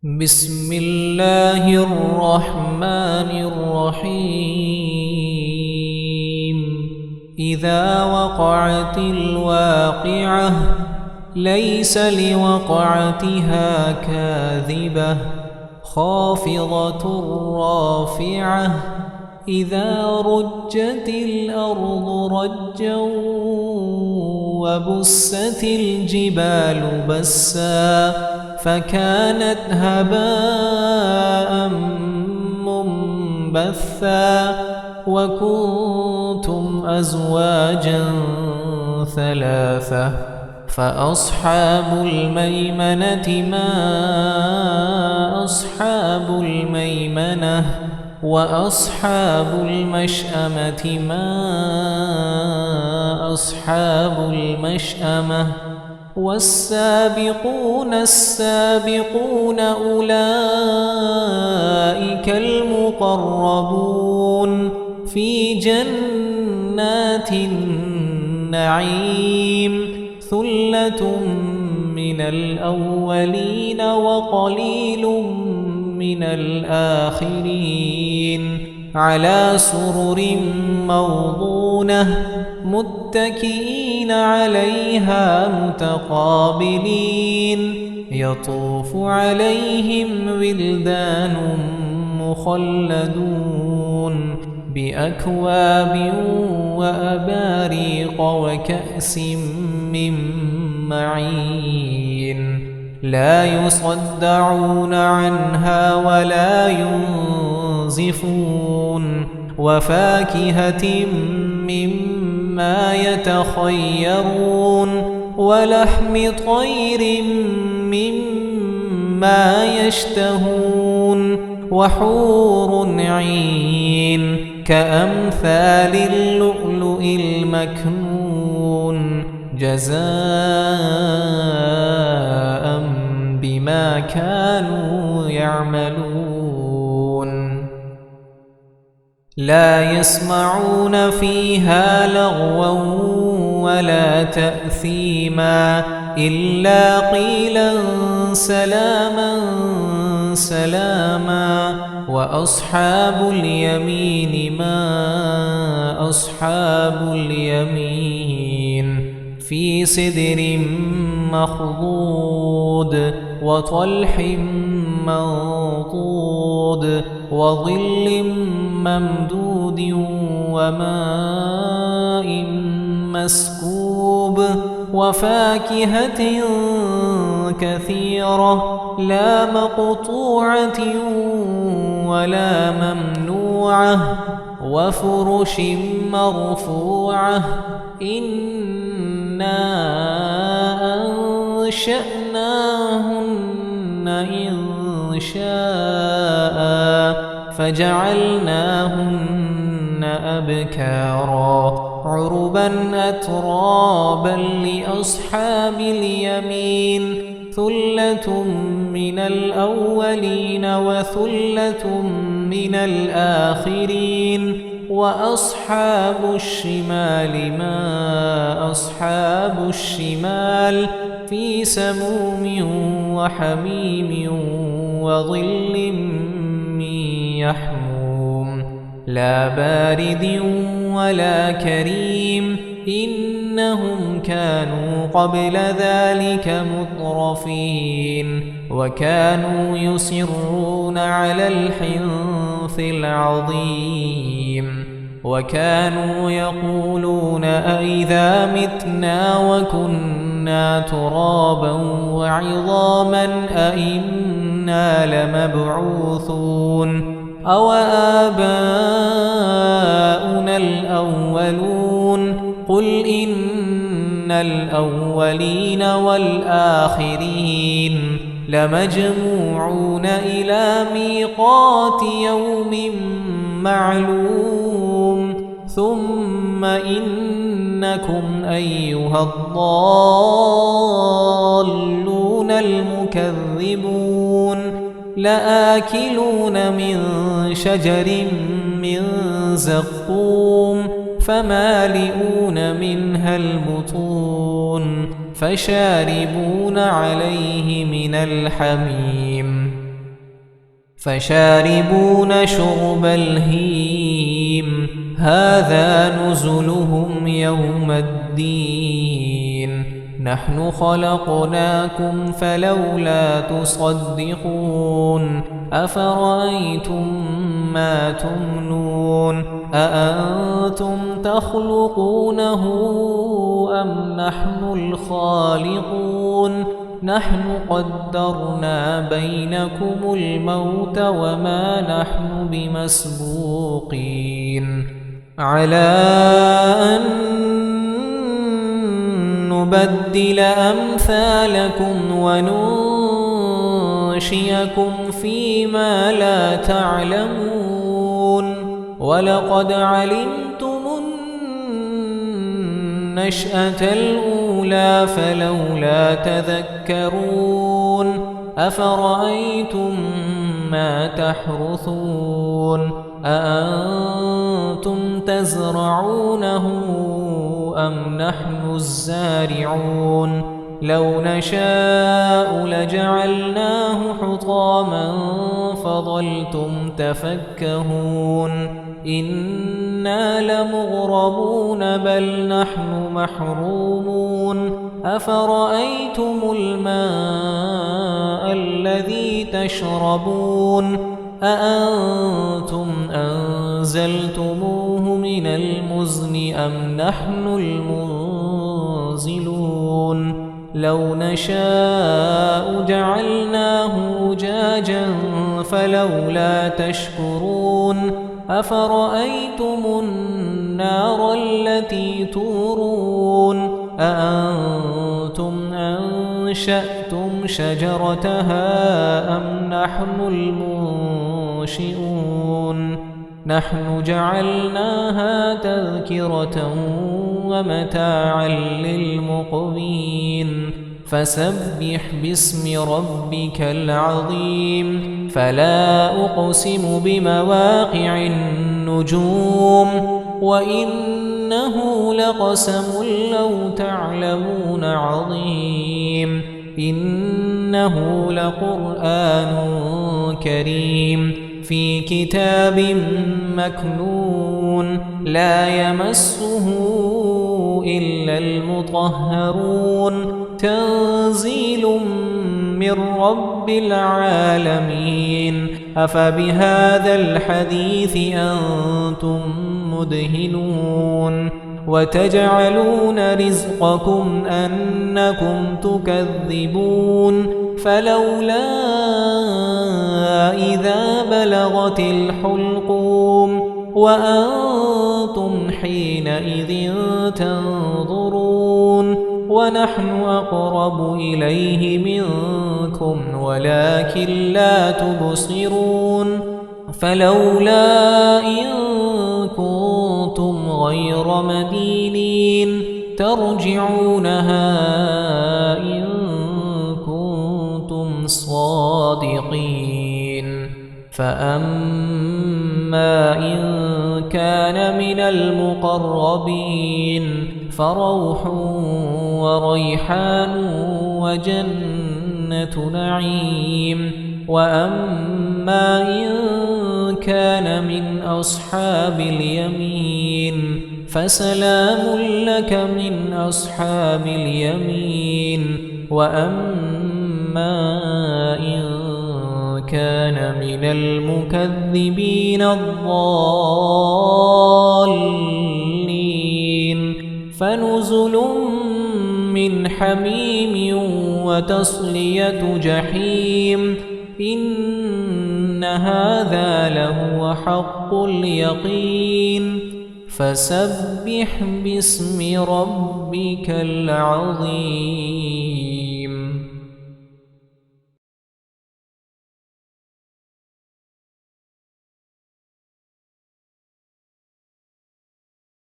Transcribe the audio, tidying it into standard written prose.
بسم الله الرحمن الرحيم. إذا وقعت الواقعة ليس لوقعتها كاذبة خافضة رافعة إذا رجت الأرض رجا وبست الجبال بسا فكانت هباء منبثا وكنتم أزواجا ثلاثة فأصحاب الميمنة ما أصحاب الميمنة وأصحاب المشأمة ما أصحاب المشأمة والسابقون السابقون أولئك المقربون في جنات النعيم ثلة من الأولين وقليل من الآخرين على سرر موضونة متكئين عليها متقابلين يطوف عليهم ولدان مخلدون بأكواب وأباريق وكأس من معين لا يصدعون عنها ولا ينزفون وفاكهة مما يتخيرون ولحم طير مما يشتهون وحور عين كأمثال اللؤلؤ المكنون جزاء بما كانوا يعملون لا يسمعون فيها لغوا ولا تأثيما إلا قيلا سلاما سلاما وأصحاب اليمين ما أصحاب اليمين في سدر مخضود وطلح منضود وظل ممدود وماء مسكوب وفاكهة كثيرة لا مقطوعة ولا ممنوعة وفرش مرفوعة إنا أنشأناهن إنشاء فجعلناهن أبكارا عربا أترابا لأصحاب اليمين ثلة من الأولين وثلة من الآخرين وأصحاب الشمال ما أصحاب الشمال في سموم وحميم وظل من يحموم لا بارد ولا كريم إنهم كانوا قبل ذلك مترفين وكانوا يصرون على الحنث العظيم وكانوا يقولون أئذا متنا وكنا ترابا وعظاما أئنا لمبعوثون أو آباؤنا الأولون قل إن الأولين والآخرين لمجموعون إلى ميقات يوم معلوم ثم إنكم أيها الضالون المكذبون لآكلون من شجر من زقوم فمالئون منها البطون فشاربون عليه من الحميم فشاربون شرب الهيم هذا نزلهم يوم الدين نحن خلقناكم فلولا تصدقون أفرأيتم ما تمنون أأنتم تخلقونه أم نحن الخالقون نحن قدرنا بينكم الموت وما نحن بمسبوقين على أن نبدل أمثالكم وننشئكم فيما لا تعلمون ولقد علمتم النشأة الأولى فلولا تذكرون أفرأيتم ما تحرثون أأنتم تزرعونه أم نحن الزارعون لو نشاء لجعلناه حطاما فظلتم تفكهون إنا لمغرمون بل نحن محرومون أفرأيتم الماء الذي تشربون أأنتم أنزلتموه من المزن أم نحن المنزلون لو نشاء جعلناه أجاجا فلولا تشكرون أفرأيتم النار التي تورون أأنتم أنشأتم شجرتها أم نحن المنشئون نحن جعلناها تذكرة ومتاعا للمقوين فسبح باسم ربك العظيم فلا أقسم بمواقع النجوم وإنه لقسم لو تعلمون عظيم إنه لقرآن كريم في كتاب مكنون لا يمسه إلا المطهرون تنزيل من رب العالمين أفبهذا الحديث أنتم مدهنون وتجعلون رزقكم أنكم تكذبون فلولا إذا بلغت الحلقوم وأنتم حينئذ تنظرون ونحن أقرب إليه منكم ولكن لا تبصرون فلولا إن كنتم غير مدينين ترجعونها إن كنتم صادقين فأما إن كان من المقربين فروح وريحان وجنة نعيم وأما إن كان من أصحاب اليمين فسلام لك من أصحاب اليمين وأما إن كان من المكذبين الضالين فنزل من حميم وتصلية جحيم إن هذا لهو حق اليقين فسبح باسم ربك العظيم.